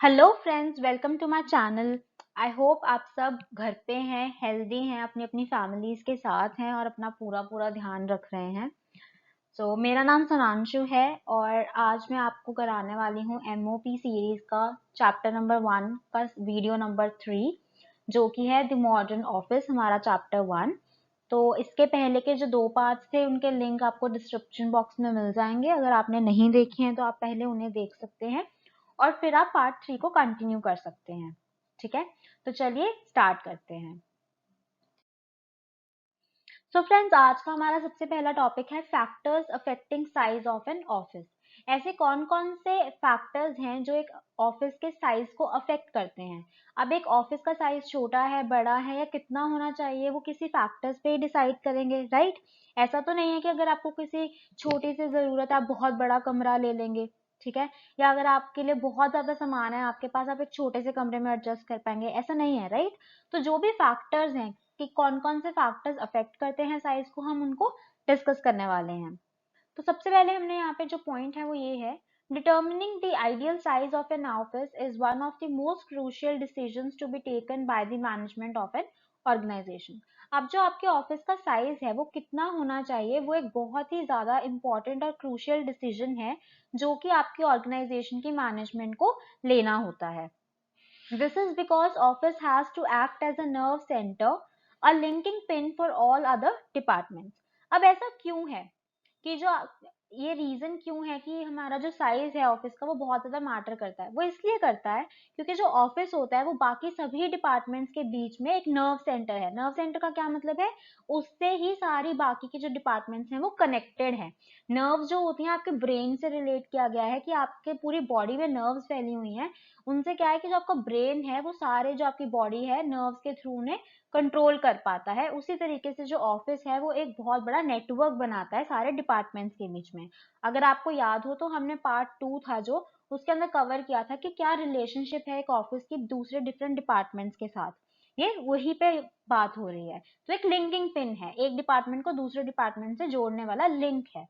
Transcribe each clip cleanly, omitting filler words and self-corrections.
Hello friends, welcome to my channel. I hope आप सब घर पे हैं, हेल्दी हैं, अपनी अपनी फैमिलीज के साथ हैं और अपना पूरा पूरा ध्यान रख रहे हैं। मेरा नाम सोनांशु है और आज मैं आपको कराने वाली हूँ एमओपी सीरीज का चैप्टर नंबर 1 का वीडियो नंबर 3, जो कि है द मॉडर्न ऑफिस, हमारा चैप्टर 1। तो इसके पहले के जो 2 पार्ट्स थे उनके लिंक आपको डिस्क्रिप्शन बॉक्स में मिल जाएंगे। अगर आपने नहीं देखे हैं तो आप पहले उन्हें देख सकते हैं और फिर आप पार्ट 3 को कंटिन्यू कर सकते हैं। ठीक है, तो चलिए स्टार्ट करते हैं। फ्रेंड्स, आज का हमारा सबसे पहला टॉपिक है factors affecting size of an office. ऐसे कौन कौन से फैक्टर्स हैं जो एक ऑफिस के साइज को अफेक्ट करते हैं। अब एक ऑफिस का साइज छोटा है, बड़ा है या कितना होना चाहिए, वो किसी फैक्टर्स पे ही डिसाइड करेंगे, राइट। ऐसा तो नहीं है कि अगर आपको किसी छोटी सी जरूरत है आप बहुत बड़ा कमरा ले लेंगे, ठीक है, या अगर आपके लिए बहुत ज्यादा सामान है आपके पास, आप एक छोटे से कमरे में एडजस्ट कर पाएंगे, ऐसा नहीं है, राइट। तो जो भी फैक्टर्स हैं कि कौन कौन से फैक्टर्स अफेक्ट करते हैं साइज को, हम उनको डिस्कस करने वाले हैं। तो सबसे पहले हमने यहाँ पे जो पॉइंट है वो ये है, determining the ideal size of an office is one of the most crucial decisions to be taken by the management of an organisation. अब जो आपके ऑफिस का साइज है वो कितना होना चाहिए, वो एक बहुत ही ज्यादा इंपॉर्टेंट और क्रूशियल डिसीजन है जो कि आपकी ऑर्गेनाइजेशन की मैनेजमेंट को लेना होता है। This is because office has to act as a nerve center, a linking pin for all other departments. अब ऐसा क्यों है कि जो ये रीजन क्यों है कि हमारा जो साइज है ऑफिस का वो बहुत ज्यादा मैटर करता है। वो इसलिए करता है क्योंकि जो ऑफिस होता है वो बाकी सभी डिपार्टमेंट्स के बीच में एक नर्व सेंटर है। नर्व सेंटर का क्या मतलब है, उससे ही सारी बाकी के जो डिपार्टमेंट्स हैं वो कनेक्टेड है। नर्व जो होती हैं आपके ब्रेन से रिलेट किया गया है कि आपके पूरी बॉडी में नर्व्स फैली हुई हैं। उनसे क्या है कि जो आपका ब्रेन है वो सारे जो आपकी बॉडी है नर्व्स के थ्रू उन्हें कंट्रोल कर पाता है। उसी तरीके से जो ऑफिस है वो एक बहुत बड़ा नेटवर्क बनाता है सारे डिपार्टमेंट्स के बीच में। अगर आपको याद हो तो हमने पार्ट 2 था जो, उसके अंदर कवर किया था कि क्या रिलेशनशिप है एक ऑफिस की दूसरे डिफरेंट डिपार्टमेंट्स के साथ। ये वही पे बात हो रही है। तो एक लिंकिंग पिन है, एक डिपार्टमेंट को दूसरे डिपार्टमेंट से जोड़ने वाला लिंक है।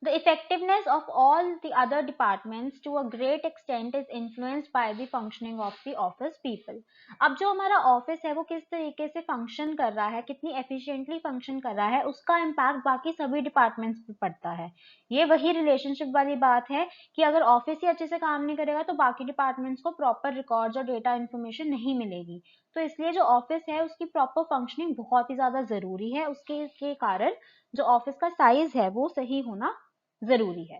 The effectiveness of all the other departments to a great extent is influenced by the functioning of the office people. अब जो हमारा ऑफिस है वो किस तरीके से फंक्शन कर रहा है, कितनी एफिशिएंटली फंक्शन कर रहा है, उसका इम्पैक्ट बाकी सभी डिपार्टमेंट्स पे पड़ता है। ये वही रिलेशनशिप वाली बात है कि अगर ऑफिस ही अच्छे से काम नहीं करेगा तो बाकी डिपार्टमेंट्स को प्रॉपर रिकॉर्ड्स और डेटा इन्फॉर्मेशन नहीं मिलेगी। तो इसलिए जो ऑफिस है उसकी प्रॉपर फंक्शनिंग बहुत ही ज्यादा जरूरी है। उसके के कारण जो ऑफिस का साइज है वो सही होना जरूरी है।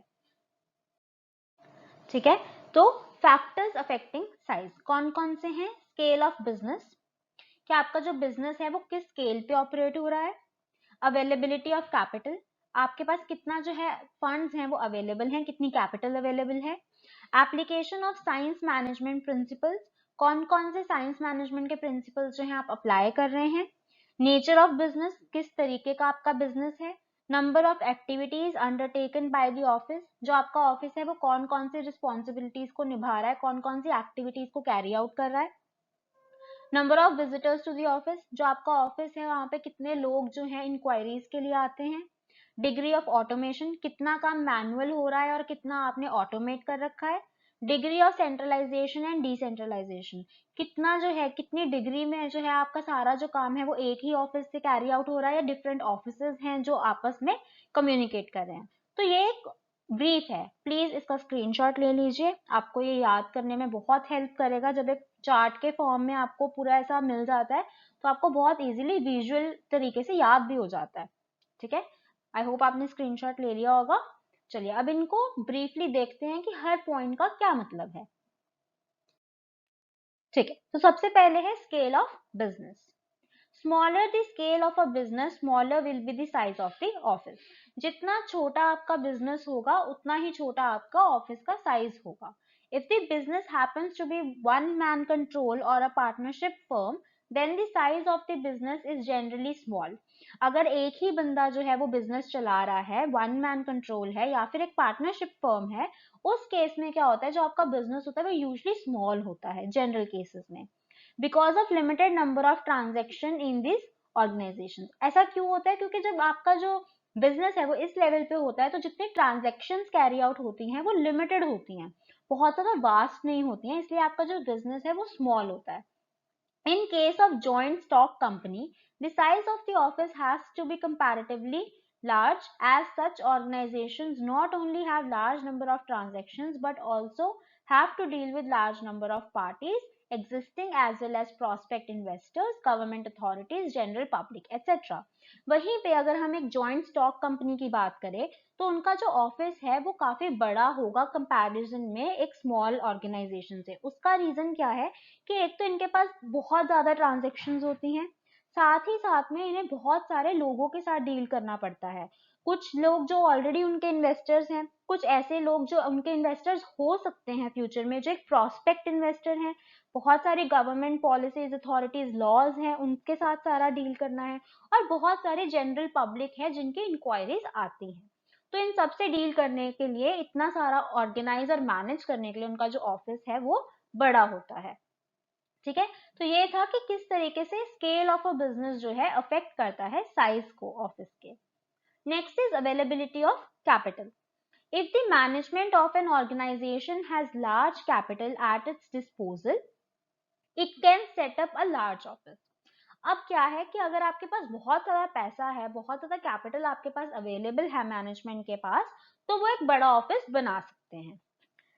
ठीक है, तो फैक्टर्स अफेक्टिंग साइज कौन कौन से हैं। स्केल ऑफ बिजनेस, कि आपका जो बिजनेस है वो किस स्केल पे ऑपरेट हो रहा है। अवेलेबिलिटी ऑफ कैपिटल, आपके पास कितना जो है फंड्स हैं वो अवेलेबल हैं, कितनी कैपिटल अवेलेबल है। Application of science management principles, कौन कौन से साइंस मैनेजमेंट के प्रिंसिपल्स जो हैं आप अप्लाई कर रहे हैं। नेचर ऑफ बिजनेस, किस तरीके का आपका बिजनेस है। Number of activities undertaken by the office, जो आपका ऑफिस है वो कौन कौन सी रिस्पॉन्सिबिलिटीज को निभा रहा है, कौन कौन सी एक्टिविटीज को कैरी आउट कर रहा है। Number of visitors to the office, जो आपका ऑफिस है वहां पे कितने लोग जो हैं इंक्वायरीज के लिए आते हैं। डिग्री ऑफ ऑटोमेशन, कितना काम मैनुअल हो रहा है और कितना आपने ऑटोमेट कर रखा है। Degree of centralisation and decentralisation, कितना जो है कितनी डिग्री में जो है आपका सारा जो काम है वो एक ही ऑफिस से कैरी आउट हो रहा है या डिफरेंट ऑफिसेज हैं जो आपस में कम्युनिकेट कर रहे हैं। तो ये एक ब्रीफ है, प्लीज इसका स्क्रीनशॉट ले लीजिए, आपको ये याद करने में बहुत हेल्प करेगा। जब एक चार्ट के फॉर्म में आपको पूरा ऐसा मिल जाता है तो आपको बहुत इजीली विजुअल तरीके से याद भी हो जाता है। ठीक है, आई होप आपने स्क्रीनशॉट ले लिया होगा। चलिए अब इनको ब्रीफली देखते हैं कि हर पॉइंट का क्या मतलब है। ठीक है, तो सबसे पहले है scale of business. Smaller the scale of a business, smaller will be the size of the office. जितना छोटा आपका बिजनेस होगा उतना ही छोटा आपका ऑफिस का साइज होगा। If the business happens to be one man control और a partnership firm, then the size of the business is generally small. अगर एक ही बंदा जो है वो बिजनेस चला रहा है, वन मैन कंट्रोल है या फिर एक पार्टनरशिप फर्म है, उस केस में क्या होता है, जो आपका बिजनेस होता है वो यूजली स्मॉल होता है जनरल केसेस में, because of limited number of transaction in this organisation. ऐसा क्यों होता है, क्योंकि जब आपका जो बिजनेस है वो इस लेवल पे होता है तो जितनी ट्रांजेक्शन कैरी आउट होती हैं वो लिमिटेड होती हैं। बहुत ज़्यादा वास्ट नहीं होती हैं, इसलिए आपका जो बिजनेस है वो स्मॉल होता है. In case of joint stock company, the size of the office has to be comparatively large, as such organizations not only have large number of transactions but also have to deal with large number of parties, existing as well as prospect investors, government authorities, general public, etc. वहीं पे अगर हम एक joint stock company की बात करें तो उनका जो ऑफिस है वो काफी बड़ा होगा कंपैरिजन में एक स्मॉल ऑर्गेनाइजेशन से. उसका रीजन क्या है कि एक तो इनके पास बहुत ज़्यादा ट्रांजैक्शंस होती हैं, साथ ही साथ में इन्हें बहुत सारे लोगों के साथ डील करना पड़ता है. कुछ लोग जो ऑलरेडी उनके इन्वेस्टर्स हैं, कुछ ऐसे लोग जो उनके इन्वेस्टर्स हो सकते हैं फ्यूचर में जो एक प्रॉस्पेक्ट इन्वेस्टर हैं, बहुत सारी गवर्नमेंट पॉलिसीज, अथॉरिटीज, लॉज हैं, उनके साथ सारा डील करना है, और बहुत सारे जनरल पब्लिक है जिनकी इंक्वायरीज आती हैं. तो इन सब से डील करने के लिए, इतना सारा ऑर्गेनाइज और मैनेज करने के लिए उनका जो ऑफिस है वो बड़ा होता है. ठीक है, तो ये था कि किस तरीके से स्केल ऑफ अ बिजनेस जो है अफेक्ट करता है साइज को ऑफिस के. Next is availability of capital. If the management of an organisation has large capital at its disposal, it can set up a large office. अब क्या है कि अगर आपके पास बहुत सारा पैसा है, बहुत ज्यादा कैपिटल आपके पास अवेलेबल है मैनेजमेंट के पास, तो वो एक बड़ा ऑफिस बना सकते हैं.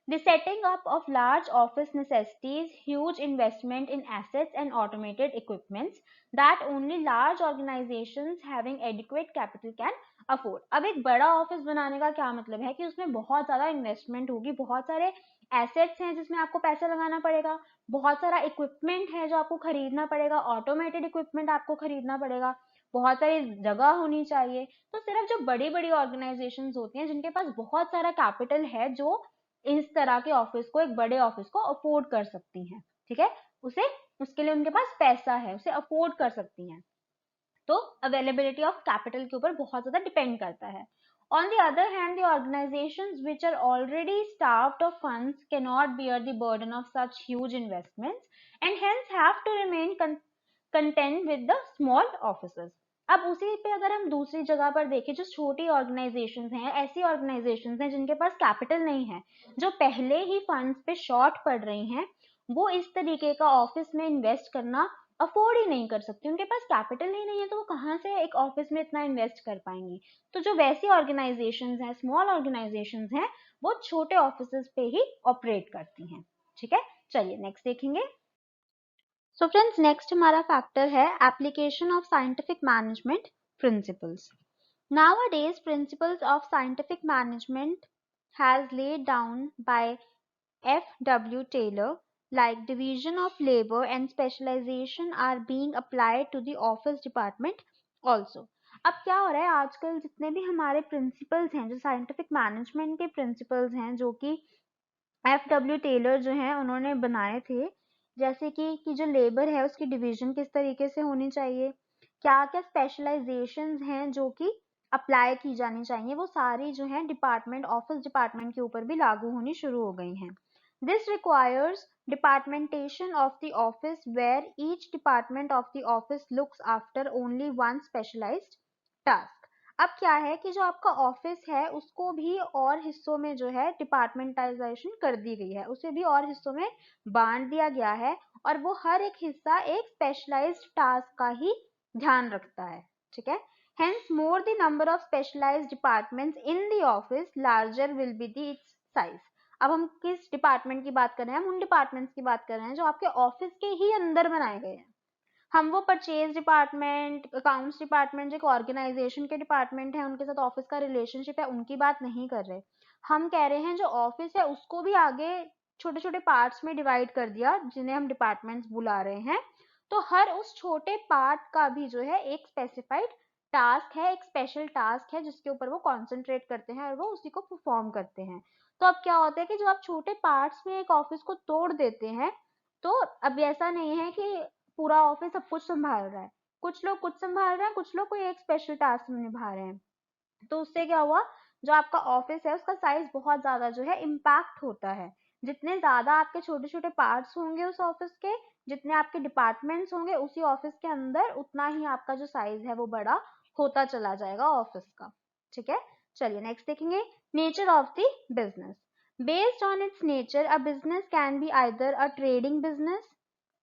The setting up of large office necessitates huge investment in assets and automated equipments that only large organizations having adequate capital can afford. अब एक बड़ा ऑफिस बनाने का क्या मतलब है कि उसमें बहुत ज़्यादा इन्वेस्टमेंट होगी, बहुत सारे एसेट्स हैं जिसमें आपको पैसा लगाना पड़ेगा, बहुत सारा इक्विपमेंट है जो आपको खरीदना पड़ेगा, ऑटोमेटेड इक्विपमेंट आपको खरीदना पड़ेगा, बहुत सारी जगह होनी चाहिए. तो सिर्फ जो बड़ी बड़ी ऑर्गेनाइजेशंस होती हैं जिनके पास बहुत सारा कैपिटल है, जो इस तरह के ऑफिस को, एक बड़े ऑफिस को अफोर्ड कर सकती हैं, ठीक है, उसे उसके लिए उनके पास पैसा है, उसे अफोर्ड कर सकती हैं. तो अवेलेबिलिटी ऑफ कैपिटल के ऊपर बहुत ज्यादा डिपेंड करता है. On the other hand, the organizations which are already starved of funds cannot bear the burden of such huge investments and hence have to remain content with the small offices. अब उसी पे अगर हम दूसरी जगह पर देखें, जो छोटी ऑर्गेनाइजेशंस हैं, ऐसी ऑर्गेनाइजेशंस हैं जिनके पास कैपिटल नहीं है, जो पहले ही फंड्स पे शॉर्ट पड़ रही हैं, वो इस तरीके का ऑफिस में इन्वेस्ट करना अफोर्ड ही नहीं कर सकती. उनके पास कैपिटल ही नहीं है तो वो कहाँ से एक ऑफिस में इतना इन्वेस्ट कर पाएंगी. तो जो वैसी ऑर्गेनाइजेशंस हैं, स्मॉल ऑर्गेनाइजेशंस हैं, वो छोटे ऑफिसेस पे ही ऑपरेट करती हैं. ठीक है, चलिए नेक्स्ट देखेंगे. सो फ्रेंड्स, नेक्स्ट हमारा फैक्टर है application of scientific management principles. Nowadays, principles of scientific management has laid down by F.W. Taylor, like division of labor and specialization, are being applied to the office department also. अब क्या हो रहा है, आजकल जितने भी हमारे प्रिंसिपल्स हैं, जो साइंटिफिक मैनेजमेंट के प्रिंसिपल्स हैं, जो कि F.W. टेलर जो हैं उन्होंने बनाए थे, जैसे कि जो लेबर है उसकी डिवीजन किस तरीके से होनी चाहिए, क्या क्या स्पेशलाइजेशंस हैं जो कि अप्लाई की जानी चाहिए, वो सारी जो है डिपार्टमेंट, ऑफिस डिपार्टमेंट के ऊपर भी लागू होनी शुरू हो गई हैं. This requires departmentation of the office where each department of the office looks after only one specialised task. अब क्या है कि जो आपका ऑफिस है उसको भी और हिस्सों में जो है डिपार्टमेंटाइजेशन कर दी गई है, उसे भी और हिस्सों में बांट दिया गया है, और वो हर एक हिस्सा एक स्पेशलाइज्ड टास्क का ही ध्यान रखता है. ठीक है, hence more the number of specialized departments in the office, larger will be the its size. अब हम किस डिपार्टमेंट की बात कर रहे हैं, हम उन डिपार्टमेंट्स की बात कर रहे हैं जो आपके ऑफिस के ही अंदर बनाए गए हैं. हम वो परचेज डिपार्टमेंट, अकाउंट्स डिपार्टमेंट, जो एक ऑर्गेनाइजेशन के डिपार्टमेंट है, उनके साथ ऑफिस का रिलेशनशिप है, उनकी बात नहीं कर रहे. हम कह रहे हैं जो ऑफिस है उसको भी आगे छोटे छोटे पार्ट्स में डिवाइड कर दिया, जिन्हें हम डिपार्टमेंट्स बुला रहे हैं. तो हर उस छोटे पार्ट का भी जो है एक स्पेसिफाइड टास्क है, एक स्पेशल टास्क है जिसके ऊपर वो कॉन्सेंट्रेट करते हैं और वो उसी को परफॉर्म करते हैं. तो अब क्या होता है कि जब आप छोटे पार्ट्स में एक ऑफिस को तोड़ देते हैं, तो अब ऐसा नहीं है कि पूरा ऑफिस सब कुछ संभाल रहा है, कुछ लोग कुछ संभाल रहे हैं, कुछ लोग कोई एक स्पेशल टास्क निभा रहे हैं. तो उससे क्या हुआ, जो आपका ऑफिस है उसका साइज बहुत ज्यादा जो है इम्पैक्ट होता है. जितने ज्यादा आपके छोटे छोटे पार्ट्स होंगे उस ऑफिस के, जितने आपके डिपार्टमेंट्स होंगे उसी ऑफिस के अंदर, उतना ही आपका जो साइज है वो बड़ा होता चला जाएगा ऑफिस का. ठीक है, चलिए नेक्स्ट देखेंगे, nature of the business. Based on its nature, a business can be either a trading business,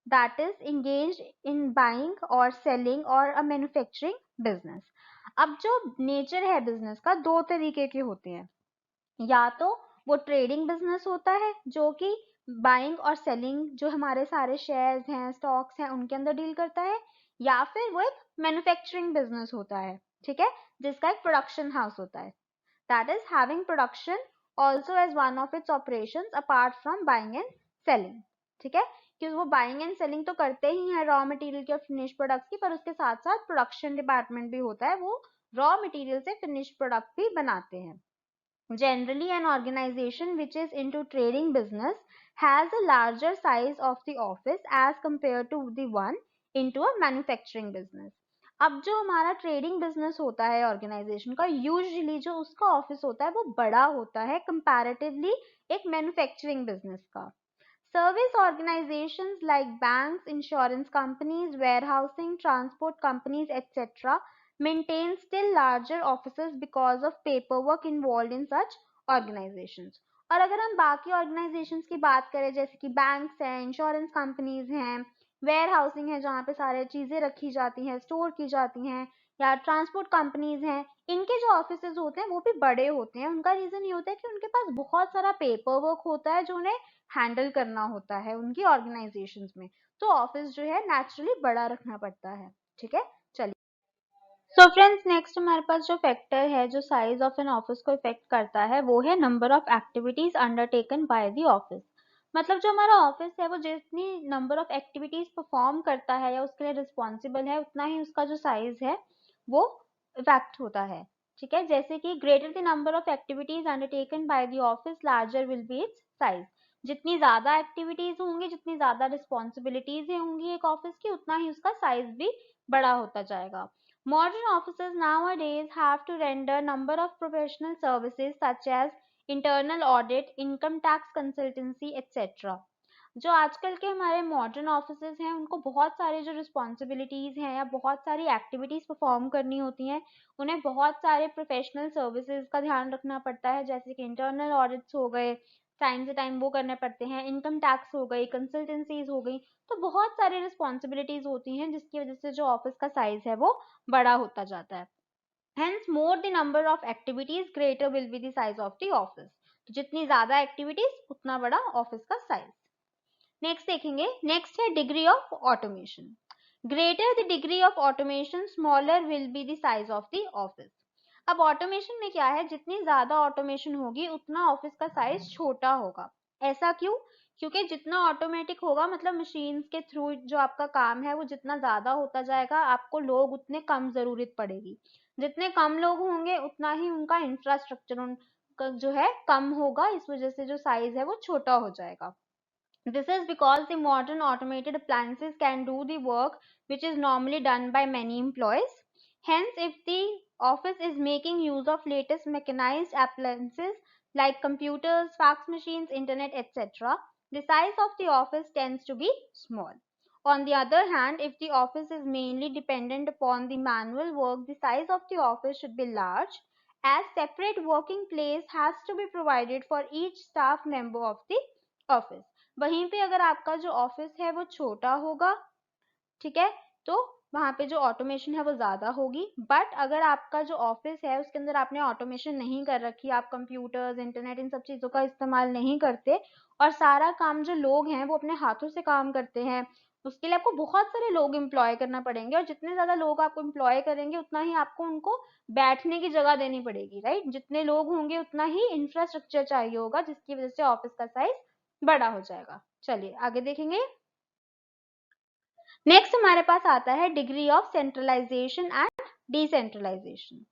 that is engaged in buying or selling, or a manufacturing business. अब जो नेचर है बिजनेस का, दो तरीके के होते हैं। या तो वो ट्रेडिंग बिजनेस होता है जो कि बाइंग और सेलिंग, जो हमारे सारे शेयर्स हैं, स्टॉक्स हैं, उनके अंदर डील करता है, या फिर वो एक मैन्युफैक्चरिंग बिजनेस होता है, ठीक है, जिसका एक प्रोडक्शन हाउस होता है, that is having production also as one of its operations apart from buying and selling। ठीक है, क्योंकि वो बाइंग एंड सेलिंग तो करते ही हैं रॉ मटेरियल के और फिनिश प्रोडक्ट्स की, पर उसके साथ साथ प्रोडक्शन डिपार्टमेंट भी होता है, वो रॉ मटेरियल से फिनिश प्रोडक्ट भी बनाते हैं। Generally, an organization which is into trading business has a larger size of the office as compared to the one into a manufacturing business। अब जो हमारा ट्रेडिंग बिजनेस होता है ऑर्गेनाइजेशन का, यूजुअली जो उसका ऑफिस होता है वो बड़ा होता है कंपैरेटिवली एक मैन्युफैक्चरिंग बिजनेस का। Service organizations like banks, insurance companies, warehousing, transport companies, etc. maintain still larger offices because of paperwork involved in such organizations। और अगर हम बाकी organizations की बात करें, जैसे कि banks हैं, insurance companies हैं, warehousing है जहाँ पे सारे चीजें रखी जाती हैं, स्टोर की जाती हैं, या ट्रांसपोर्ट कंपनीज हैं, इनके जो ऑफिसेज होते हैं वो भी बड़े होते हैं। उनका रीजन ये होता है कि उनके पास बहुत सारा पेपर वर्क होता है जो उन्हें हैंडल करना होता है उनकी ऑर्गेनाइजेशंस में, तो ऑफिस जो है नेचुरली बड़ा रखना पड़ता है। ठीक है, चलिए। सो फ्रेंड्स, नेक्स्ट हमारे पास जो फैक्टर है जो साइज ऑफ एन ऑफिस को इफेक्ट करता है वो है number of activities undertaken by the office. मतलब जो हमारा ऑफिस है वो जितनी नंबर ऑफ एक्टिविटीज परफॉर्म करता है या उसके लिए रिस्पॉन्सिबल है, उतना ही उसका जो साइज है वो इफेक्ट होता है। ठीक है, जैसे कि greater the number of activities undertaken by the office, larger will be it's size. जितनी ज्यादा एक्टिविटीज होंगी, जितनी ज्यादा रिस्पॉन्सिबिलिटीज होंगी एक ऑफिस की, उतना ही उसका साइज भी बड़ा होता जाएगा। Modern offices nowadays have to render number of professional services such as internal audit, income tax consultancy, etc. जो आजकल के हमारे मॉडर्न ऑफिसेज हैं उनको बहुत सारे जो रिस्पॉन्सिबिलिटीज हैं या बहुत सारी एक्टिविटीज परफॉर्म करनी होती हैं, उन्हें बहुत सारे प्रोफेशनल सर्विसेज का ध्यान रखना पड़ता है, जैसे कि इंटरनल ऑडिट्स हो गए, टाइम से टाइम वो करने पड़ते हैं, इनकम टैक्स हो गई, कंसल्टेंसीज हो गई, तो बहुत सारी रिस्पॉन्सिबिलिटीज होती हैं जिसकी वजह से जो ऑफिस का साइज है वो बड़ा होता जाता है। Hence, more the number of activities, greater will be the size of the office। तो जितनी ज्यादा एक्टिविटीज उतना बड़ा ऑफिस का साइज। नेक्स्ट देखेंगे, नेक्स्ट है degree of automation. Greater the degree of automation, smaller will be the size of the office. अब automation में क्या है, जितनी ज्यादा ऑटोमेशन होगी उतना ऑफिस का साइज छोटा होगा। ऐसा क्यों? क्योंकि जितना ऑटोमेटिक होगा मतलब मशीन के थ्रू जो आपका काम है वो जितना ज्यादा होता जाएगा, आपको लोग उतने कम जरूरत पड़ेगी। जितने कम लोग होंगे उतना ही उनका इंफ्रास्ट्रक्चर उनका जो है कम होगा, इस वजह से जो साइज है वो छोटा हो जाएगा। This is because the modern automated appliances can do the work which is normally done by many employees. Hence, if the office is making use of latest mechanized appliances like computers, fax machines, internet, etc., the size of the office tends to be small. On the other hand, if the office is mainly dependent upon the manual work, the size of the office should be large, as separate working place has to be provided for each staff member of the office। वहीं पे अगर आपका जो office है वो छोटा होगा, ठीक है, तो वहां पे जो ऑटोमेशन है वो ज्यादा होगी। बट अगर आपका जो ऑफिस है उसके अंदर आपने ऑटोमेशन नहीं कर रखी, आप कंप्यूटर्स, इंटरनेट, इन सब चीजों का इस्तेमाल नहीं करते और सारा काम जो लोग हैं वो अपने हाथों से काम करते हैं, उसके लिए आपको बहुत सारे लोग एम्प्लॉय करना पड़ेंगे, और जितने ज्यादा लोग आपको एम्प्लॉय करेंगे उतना ही आपको उनको बैठने की जगह देनी पड़ेगी, राइट। जितने लोग होंगे उतना ही इंफ्रास्ट्रक्चर चाहिए होगा, जिसकी वजह से ऑफिस का साइज बड़ा हो जाएगा। चलिए आगे देखेंगे। नेक्स्ट हमारे पास आता है degree of centralisation and decentralisation.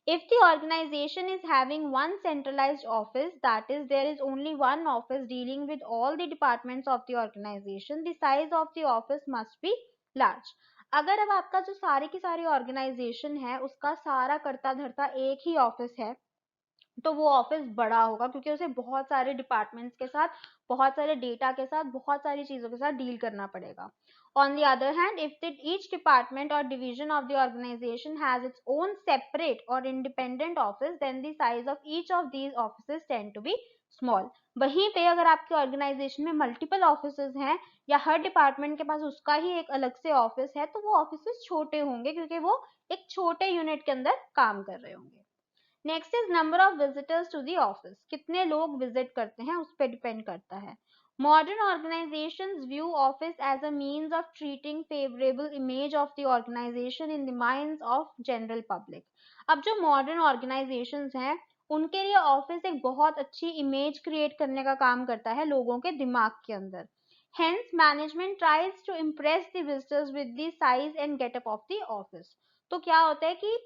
If the organization is having one centralized office, that is, there is only one office dealing with all the departments of the organization, the size of the office must be large। अगर अब आपका जो सारी की सारी organisation है उसका सारा करता धरता एक ही ऑफिस है, तो वो ऑफिस बड़ा होगा, क्योंकि उसे बहुत सारे डिपार्टमेंट्स के साथ, बहुत सारे डेटा के साथ, बहुत सारी चीजों के साथ डील करना पड़ेगा। On the other hand, if each department or division of the organization has its own separate or independent office, then the size of each of these offices tend to be small. वहीं पे अगर आपके organisation में multiple offices हैं या हर department के पास उसका ही एक अलग से ऑफिस है, तो वो ऑफिसेज छोटे होंगे क्योंकि वो एक छोटे यूनिट के अंदर काम कर रहे होंगे। Next is number of visitors to the office, कितने लोग विजिट करते हैं उस पर डिपेंड करता है। Modern organisations view office as a means of treating favourable image of the organisation in the minds of general public. अब जो मॉडर्न ऑर्गेनाइजेशंस हैं उनके लिए ऑफिस एक बहुत अच्छी इमेज क्रिएट करने का काम करता है लोगों के दिमाग के अंदर। Hence, management tries to impress the visitors with the size and getup of the office. तो क्या होता है कि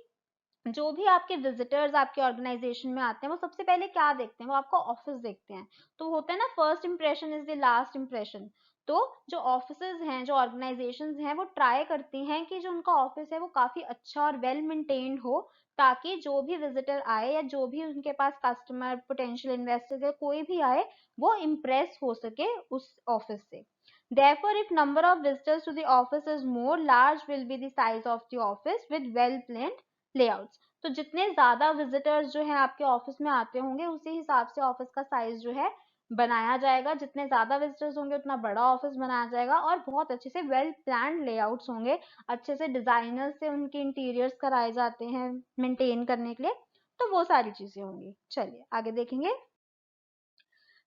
जो भी आपके विजिटर्स आपके ऑर्गेनाइजेशन में आते हैं वो सबसे पहले क्या देखते हैं, वो आपका ऑफिस देखते हैं। तो होता है ना, first impression is the last impression. तो जो ऑफिसेज हैं, जो ऑर्गेनाइजेशंस हैं, वो ट्राई करती हैं कि जो उनका ऑफिस है वो काफी अच्छा और वेल मेंटेन्ड हो, ताकि जो भी विजिटर आए या जो भी उनके पास कस्टमर, पोटेंशियल इन्वेस्टर्स या कोई भी आए, वो इम्प्रेस हो सके उस ऑफिस से। Therefore, if number of visitors to the office is more, large will be the size of the office with well planned layouts. तो जितने ज्यादा विजिटर्स जो है आपके ऑफिस में आते होंगे उसी हिसाब से ऑफिस का साइज जो है बनाया जाएगा। जितने ज्यादा विजिटर्स होंगे उतना बड़ा ऑफिस बनाया जाएगा और बहुत अच्छे से वेल प्लान्ड लेआउट्स होंगे, अच्छे से डिजाइनर से उनके इंटीरियर्स कराए जाते हैं मेंटेन करने के लिए, तो वो सारी चीजें होंगी। चलिए आगे देखेंगे।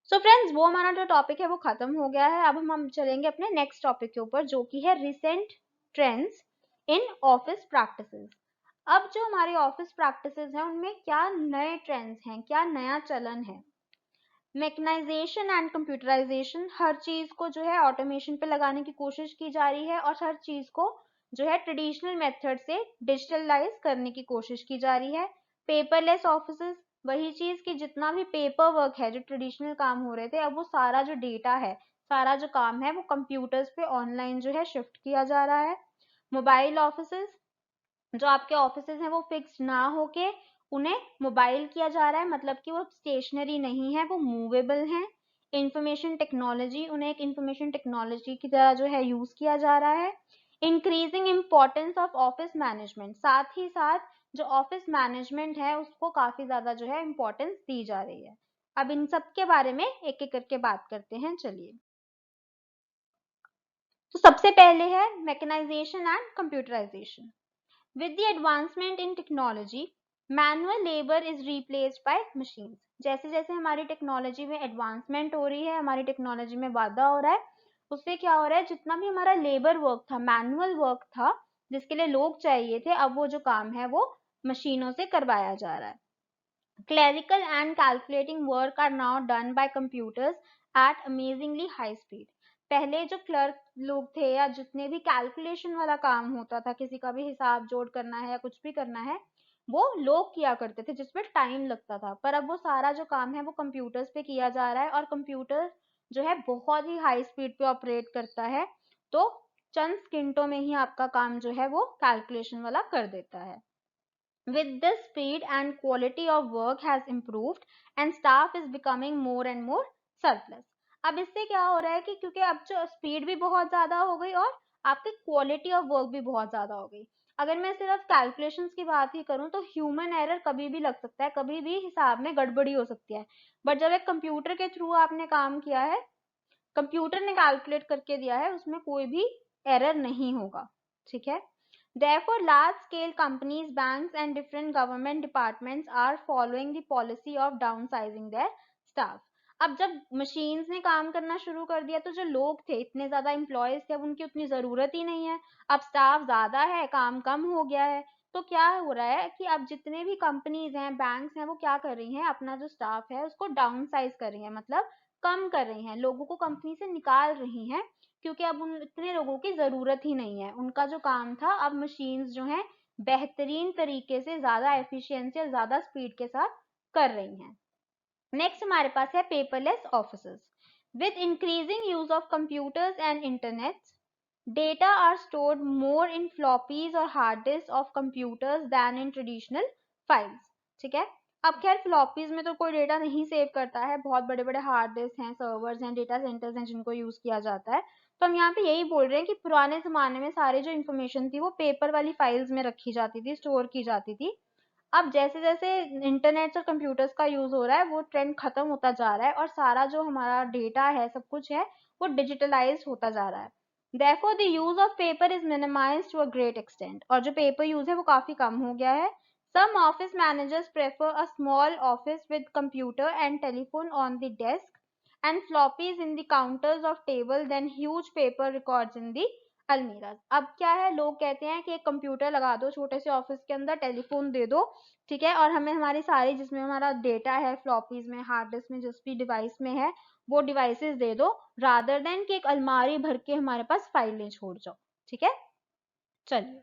सो फ्रेंड्स, वो हमारा जो टॉपिक है वो खत्म हो गया है। अब हम चलेंगे अपने नेक्स्ट टॉपिक के ऊपर, जो कि है recent trends in office practices. अब जो हमारी ऑफिस प्रैक्टिसेस हैं उनमें क्या नए ट्रेंड्स हैं, क्या नया चलन है। मैकेनाइजेशन एंड कंप्यूटराइजेशन, हर चीज को जो है ऑटोमेशन पे लगाने की कोशिश की जा रही है और हर चीज को जो है ट्रेडिशनल मेथड से डिजिटलाइज करने की कोशिश की जा रही है। पेपरलेस ऑफिसेस, वही चीज कि जितना भी पेपर वर्क है, जो ट्रेडिशनल काम हो रहे थे, अब वो सारा जो डेटा है, सारा जो काम है वो कंप्यूटर्स पे ऑनलाइन जो है शिफ्ट किया जा रहा है। मोबाइल ऑफिसेस, जो आपके ऑफिसेज हैं वो फिक्स्ड ना होके उन्हें मोबाइल किया जा रहा है, मतलब कि वो स्टेशनरी नहीं है, वो मूवेबल हैं। इंफॉर्मेशन टेक्नोलॉजी, उन्हें एक इंफॉर्मेशन टेक्नोलॉजी की तरह जो है यूज किया जा रहा है। Increasing importance of office management, साथ ही साथ जो ऑफिस मैनेजमेंट है उसको काफी ज्यादा जो है इम्पोर्टेंस दी जा रही है। अब इन सब के बारे में एक एक करके बात करते हैं। चलिए, तो सबसे पहले है mechanisation and computerisation. With the advancement in technology, manual labor is replaced by machines. जैसे जैसे हमारी टेक्नोलॉजी में एडवांसमेंट हो रही है, हमारी टेक्नोलॉजी में वाधा हो रहा है, उससे क्या हो रहा है, जितना भी हमारा लेबर वर्क था, मैनुअल वर्क था, जिसके लिए लोग चाहिए थे, अब वो जो काम है वो मशीनों से करवाया जा रहा है। Clerical and calculating work are now done by computers at amazingly high speed. पहले जो क्लर्क लोग थे या जितने भी कैलकुलेशन वाला काम होता था, किसी का भी हिसाब जोड़ करना है या कुछ भी करना है, वो लोग किया करते थे जिसमें टाइम लगता था, पर अब वो सारा जो काम है वो कंप्यूटर्स पे किया जा रहा है और कंप्यूटर जो है बहुत ही हाई स्पीड पे ऑपरेट करता है, तो चंद सेकंडों में ही आपका काम जो है वो कैलकुलेशन वाला कर देता है। With this, speed and quality of work has improved and staff is becoming more and more surplus. अब इससे क्या हो रहा है कि क्योंकि अब जो स्पीड भी बहुत ज्यादा हो गई और आपकी क्वालिटी ऑफ वर्क भी बहुत ज्यादा हो गई। अगर मैं सिर्फ कैलकुलेशंस की बात ही करूं तो ह्यूमन एरर कभी भी लग सकता है, कभी भी हिसाब में गड़बड़ी हो सकती है, बट जब एक कंप्यूटर के थ्रू आपने काम किया है, कंप्यूटर ने कैलकुलेट करके दिया है, उसमें कोई भी एरर नहीं होगा। ठीक है। Therefore, large-scale companies, banks, and different government departments are following the policy of downsizing their staff. अब जब मशीन्स ने काम करना शुरू कर दिया तो जो लोग थे, इतने ज्यादा एम्प्लॉयज थे, अब उनकी उतनी जरूरत ही नहीं है, अब स्टाफ ज्यादा है, काम कम हो गया है। तो क्या हो रहा है कि अब जितने भी कंपनीज हैं, बैंक्स हैं, वो क्या कर रही हैं, अपना जो स्टाफ है उसको डाउन साइज कर रही है, मतलब कम कर रही हैं, लोगों को कंपनी से निकाल रही हैं, क्योंकि अब उन इतने लोगों की जरूरत ही नहीं है। उनका जो काम था अब मशीन्स जो हैं बेहतरीन तरीके से, ज्यादा एफिशिएंसी और ज्यादा स्पीड के साथ कर रही हैं। नेक्स्ट हमारे पास है paperless offices. With increasing use of computers and internet, data are stored more in floppies और hard disk of computers than in traditional files. ठीक है। अब खैर फ्लॉपीज में तो कोई डेटा नहीं सेव करता है, बहुत बड़े बड़े हार्ड डिस्क हैं, सर्वर्स हैं, डेटा सेंटर्स हैं जिनको यूज किया जाता है। तो हम यहाँ पे यही बोल रहे हैं कि पुराने जमाने में सारी जो इन्फॉर्मेशन थी वो पेपर वाली फाइल्स में रखी जाती थी, स्टोर की जाती थी। अब जैसे जैसे इंटरनेट और कंप्यूटर्स का यूज हो रहा है, वो ट्रेंड खत्म होता जा रहा है और सारा जो हमारा डेटा है, सब कुछ है, वो डिजिटलाइज होता जा रहा है. Therefore, the use of paper is minimized to a great extent. और जो पेपर यूज है वो काफी कम हो गया है. Some office managers prefer a small office with computer and telephone on the desk and floppies in the counters of table than huge paper records in the अलमीरा. अब क्या है, लोग कहते हैं कि एक कंप्यूटर लगा दो छोटे से ऑफिस के अंदर, टेलीफोन दे दो, ठीक है, और हमें हमारी सारी जिसमें हमारा डेटा है, फ्लॉपीज में, हार्ड डिस्क में, जिस भी डिवाइस में है, वो डिवाइसेस दे दो, रादर देन कि एक अलमारी भर के हमारे पास फाइलें छोड़ जाओ. ठीक है, चलिए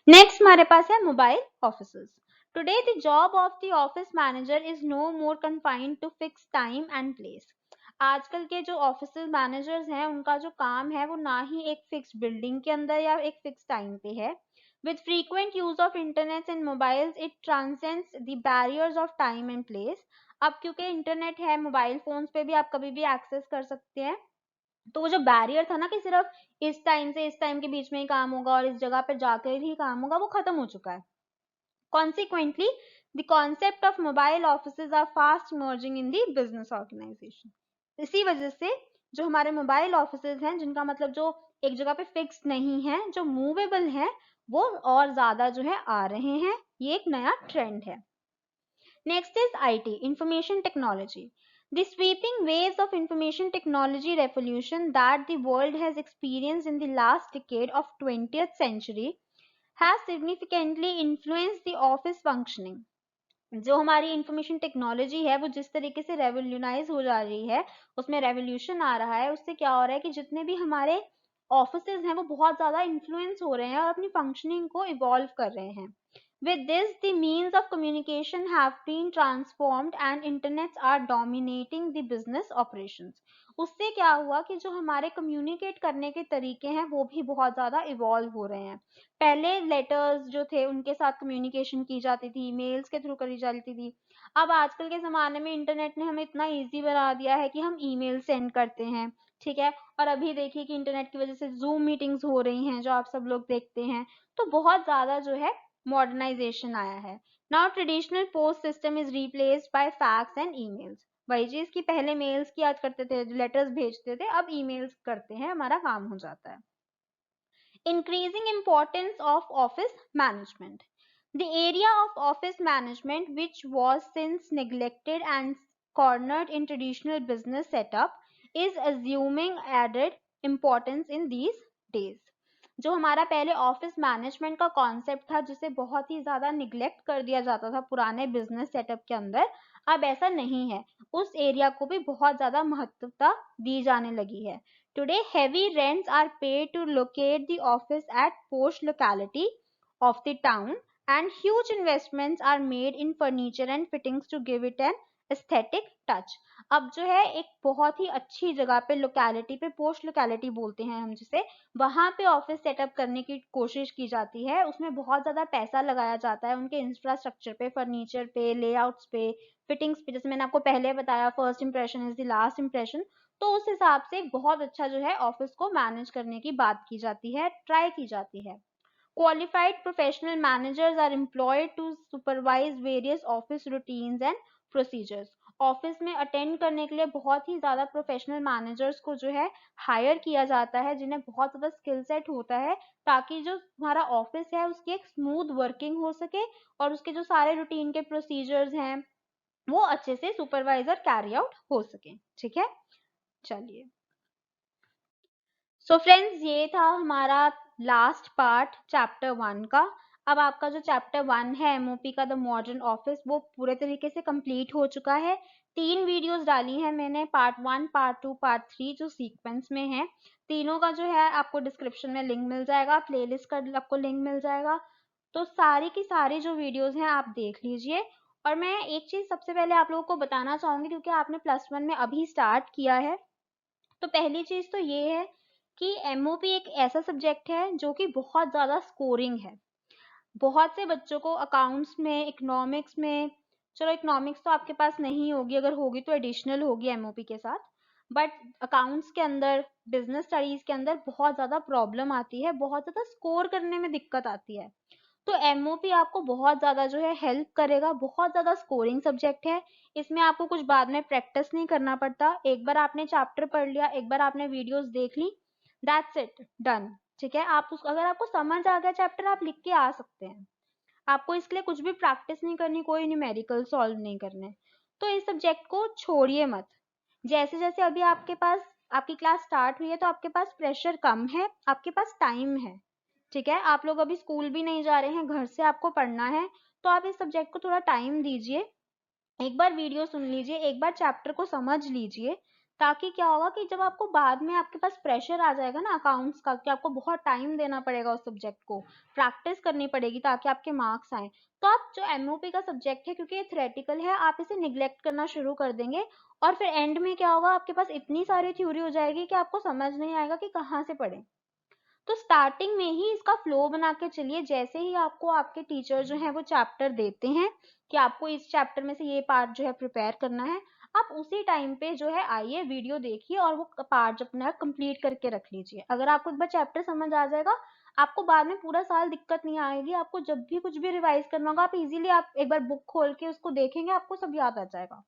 नेक्स्ट हमारे पास है mobile offices. Today the job of the office manager is no more confined to fix time and place. आजकल के जो ऑफिस मैनेजर्स हैं, उनका जो काम है वो ना ही एक फिक्स बिल्डिंग के अंदर या एक फिक्स टाइम पे है. With frequent use of internet and mobiles, it transcends the barriers of time and place. अब क्योंकि इंटरनेट है, मोबाइल फोन्स पे भी आप कभी भी एक्सेस कर सकते हैं, तो वो जो बैरियर था ना कि सिर्फ इस टाइम से इस टाइम के बीच में ही काम होगा और इस जगह पे जाकर ही काम होगा, वो खत्म हो चुका है. Consequently, the concept of mobile offices are fast emerging in the business organization. इसी वजह से जो हमारे मोबाइल ऑफिसेज हैं, जिनका मतलब जो एक जगह पे फिक्स नहीं है, जो मूवेबल हैं, वो और ज्यादा जो है आ रहे हैं. ये एक नया ट्रेंड है. Next is IT, information technology. The sweeping waves of information technology revolution that the world has experienced in the last decade of 20th century has significantly influenced the office functioning. जो हमारी information technology है, वो जिस तरीके से रेवोल्यूनाइज हो जा रही है, उसमें रेवोल्यूशन आ रहा है, उससे क्या हो रहा है कि जितने भी हमारे ऑफिसेज हैं, वो बहुत ज्यादा इन्फ्लुएंस हो रहे हैं और अपनी फंक्शनिंग को इवॉल्व कर रहे हैं. With this, the means of communication have been transformed and internets are dominating the business operations. उससे क्या हुआ कि जो हमारे कम्युनिकेट करने के तरीके हैं, वो भी बहुत ज़्यादा इवॉल्व हो रहे हैं. पहले लेटर्स जो थे, उनके साथ कम्युनिकेशन की जाती थी, मेल्स के थ्रू करी जाती थी. अब आजकल के ज़माने में इंटरनेट ने हमें इतना ईजी बना दिया है कि हम ईमेल सेंड करते हैं, ठीक है, और अभी देखिए कि इंटरनेट की वजह से जूम मीटिंग्स हो रही हैं, जो आप सब लोग देखते हैं, तो बहुत ज़्यादा जो है मॉडर्नाइजेशन आया है. Now traditional post system is replaced by fax and emails. वही चीज कि पहले मेल्स किया करते थे, लेटर्स भेजते थे, अब ईमेल्स करते हैं, हमारा काम हो जाता है. Increasing importance of office management. The area of office management, which was since neglected and cornered in traditional business setup, is assuming added importance in these days. जो हमारा पहले ऑफिस मैनेजमेंट का कॉन्सेप्ट था, जिसे बहुत ही ज्यादा निग्लेक्ट कर दिया जाता था पुराने बिजनेस सेटअप के अंदर, अब ऐसा नहीं है. उस एरिया को भी बहुत ज्यादा महत्वता दी जाने लगी है. Today, heavy rents are paid to locate the office at posh locality of the town, and huge investments are made in furniture and fittings to give it an aesthetic touch. अब जो है एक बहुत ही अच्छी जगह पे, लोकेलिटी पे, post locality बोलते हैं हम जिसे, वहां पे ऑफिस सेटअप करने की कोशिश की जाती है. उसमें बहुत ज्यादा पैसा लगाया जाता है उनके इंफ्रास्ट्रक्चर पे, फर्नीचर पे, लेआउट्स पे, फिटिंग्स पे. जैसे मैंने आपको पहले बताया, first impression is the last impression. तो उस हिसाब से बहुत अच्छा जो है ऑफिस को मैनेज करने की बात की जाती है, ट्राई की जाती है. Qualified professional managers are employed to supervise various office routines and procedures. Office में अटेंड करने के लिए बहुत ही ज्यादा प्रोफेशनल मैनेजर्स को जो है हायर किया जाता है, जिन्हें बहुत ज्यादा स्किल सेट होता है, ताकि जो हमारा ऑफिस है उसकी एक स्मूथ वर्किंग हो सके और उसके जो सारे रूटीन के प्रोसीजर्स हैं, वो अच्छे से सुपरवाइजर कैरी आउट हो सके. ठीक है, चलिए. सो फ्रेंड्स, ये था हमारा लास्ट पार्ट चैप्टर 1 का. अब आपका जो चैप्टर 1 है एमओपी का, द मॉडर्न ऑफिस, वो पूरे तरीके से कंप्लीट हो चुका है. 3 वीडियोस डाली हैं मैंने, पार्ट 1, पार्ट 2, पार्ट 3, जो सीक्वेंस में है. तीनों का जो है आपको डिस्क्रिप्शन में लिंक मिल जाएगा, प्लेलिस्ट का आपको लिंक मिल जाएगा. तो सारी की सारी जो वीडियोस हैं आप देख लीजिए. और मैं एक चीज सबसे पहले आप लोगों को बताना चाहूंगी, क्योंकि आपने +1 में अभी स्टार्ट किया है. तो पहली चीज तो ये है कि एमओपी एक ऐसा सब्जेक्ट है जो कि बहुत ज़्यादा स्कोरिंग है. बहुत से बच्चों को अकाउंट्स में, इकोनॉमिक्स में, चलो इकोनॉमिक्स तो आपके पास नहीं होगी, अगर होगी तो एडिशनल होगी एमओपी के साथ, बट अकाउंट्स के अंदर, बिजनेस स्टडीज के अंदर बहुत ज़्यादा प्रॉब्लम आती है, बहुत ज़्यादा स्कोर करने में दिक्कत आती है. तो एमओपी आपको बहुत ज़्यादा जो है हेल्प करेगा, बहुत ज़्यादा स्कोरिंग सब्जेक्ट है। इसमें आपको कुछ बाद में प्रैक्टिस नहीं करना पड़ता। एक बार आपने चैप्टर पढ़ लिया, एक बार आपने वीडियोस देख ली, दैट्स इट, डन। ठीक है, आप उस अगर आपको समझ आ गया चैप्टर, आप लिख के आ सकते हैं। आपको इसके लिए कुछ भी प्रैक्टिस नहीं करनी, कोई न्यूमेरिकल सॉल्व नहीं करने। तो इस सब्जेक्ट को छोड़िए मत। जैसे जैसे अभी आपके पास आपकी क्लास स्टार्ट हुई है, तो आपके पास प्रेशर कम है, आपके पास टाइम है। ठीक है, आप लोग अभी स्कूल भी नहीं जा रहे हैं, घर से आपको पढ़ना है, तो आप इस सब्जेक्ट को थोड़ा टाइम दीजिए। एक बार वीडियो सुन लीजिए, एक बार चैप्टर को समझ लीजिए, ताकि क्या होगा कि जब आपको बाद में आपके पास प्रेशर आ जाएगा ना अकाउंट्स का, कि आपको बहुत टाइम देना पड़ेगा उस सब्जेक्ट को, प्रैक्टिस करनी पड़ेगी ताकि आपके मार्क्स आए, तो आप जो एमओपी का सब्जेक्ट है, क्योंकि ये थ्योरेटिकल है, आप इसे निग्लेक्ट करना शुरू कर देंगे। और फिर एंड में क्या होगा, आपके पास इतनी सारी थ्योरी हो जाएगी कि आपको समझ नहीं आएगा कि कहाँ से पढ़े। तो स्टार्टिंग में ही इसका फ्लो बना के चलिए। जैसे ही आपको आपके टीचर जो है वो चैप्टर देते हैं कि आपको इस चैप्टर में से ये पार्ट जो है प्रिपेयर करना है, आप उसी टाइम पे जो है आइए, वीडियो देखिए और वो पार्ट अपना कंप्लीट करके रख लीजिए। अगर आपको एक बार चैप्टर समझ आ जाएगा, आपको बाद में पूरा साल दिक्कत नहीं आएगी। आपको जब भी कुछ भी रिवाइज करना होगा, आप इजीली आप एक बार बुक खोल के उसको देखेंगे, आपको सब याद आ जाएगा।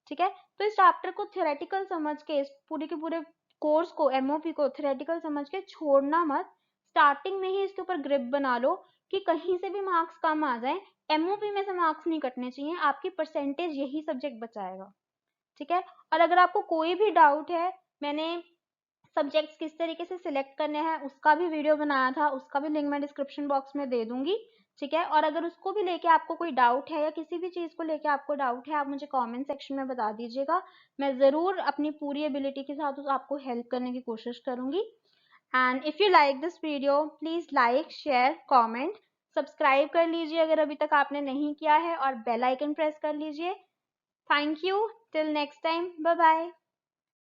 ठीक है, तो इस चैप्टर को थ्योरेटिकल समझ के, इस पूरे के पूरे कोर्स को, एमओपी को थ्योरेटिकल समझ के छोड़ना मत। स्टार्टिंग में ही इसके ऊपर ग्रिप बना लो कि कहीं से भी मार्क्स कम आ जाए, एमओपी में से मार्क्स नहीं कटने चाहिए, आपकी परसेंटेज यही सब्जेक्ट बचाएगा। ठीक है, और अगर आपको कोई भी डाउट है, मैंने सब्जेक्ट्स किस तरीके से सिलेक्ट करने हैं उसका भी वीडियो बनाया था, उसका भी लिंक मैं डिस्क्रिप्शन बॉक्स में दे दूंगी। ठीक है, और अगर उसको भी लेके आपको कोई डाउट है या किसी भी चीज को लेके आपको डाउट है, आप मुझे कमेंट सेक्शन में बता दीजिएगा। मैं जरूर अपनी पूरी एबिलिटी के साथ आपको हेल्प करने की कोशिश करूंगी। And if you like this video, please like, share, comment, subscribe कर लीजिए अगर अभी तक आपने नहीं किया है, और बेल आइकन प्रेस कर लीजिए। Thank you, till next time, bye bye.